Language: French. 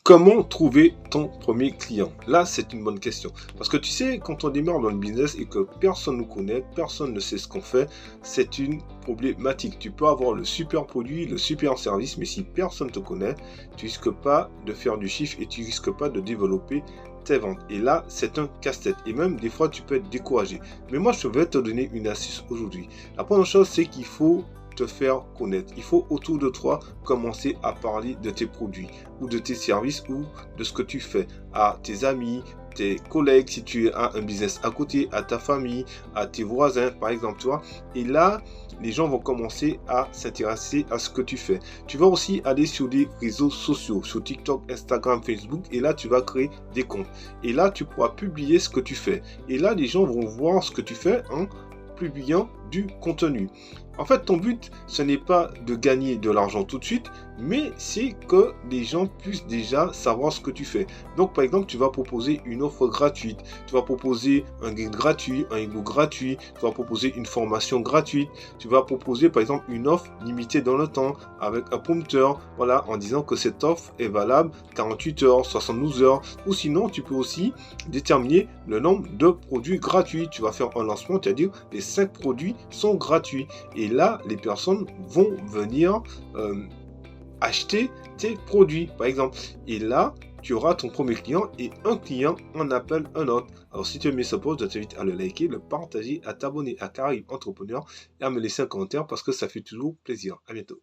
Comment trouver ton premier client? Là, c'est une bonne question. Parce que tu sais, quand on démarre dans le business et que personne nous connaît, personne ne sait ce qu'on fait, c'est une problématique. Tu peux avoir le super produit, le super service, mais si personne ne te connaît, tu risques pas de faire du chiffre et tu risques pas de développer tes ventes. Et là, c'est un casse-tête. Et même des fois, tu peux être découragé. Mais moi, je vais te donner une astuce aujourd'hui. La première chose, c'est qu'il faut te faire connaître. Il faut autour de toi commencer à parler de tes produits ou de tes services ou de ce que tu fais à tes amis, tes collègues, si tu as un business à côté, à ta famille, à tes voisins, par exemple, toi. Et là, les gens vont commencer à s'intéresser à ce que tu fais. Tu vas aussi aller sur des réseaux sociaux, sur TikTok, Instagram, Facebook, et là, tu vas créer des comptes. Et là, tu pourras publier ce que tu fais. Et là, les gens vont voir ce que tu fais en publiant du contenu. En fait, ton but, ce n'est pas de gagner de l'argent tout de suite, mais c'est que les gens puissent déjà savoir ce que tu fais. Donc, par exemple, tu vas proposer une offre gratuite, tu vas proposer un guide gratuit, un ebook gratuit, tu vas proposer une formation gratuite, tu vas proposer, par exemple, une offre limitée dans le temps avec un prompteur, voilà, en disant que cette offre est valable 48 heures, 72 heures, ou sinon, tu peux aussi déterminer le nombre de produits gratuits. Tu vas faire un lancement, c'est-à-dire les 5 produits sont gratuits. Et là, les personnes vont venir acheter tes produits, par exemple. Et là, tu auras ton premier client et un client en appelle un autre. Alors, si tu as aimé ce post, je t'invite à le liker, le partager, à t'abonner à Caraïbes Entrepreneur et à me laisser un commentaire parce que ça fait toujours plaisir. À bientôt.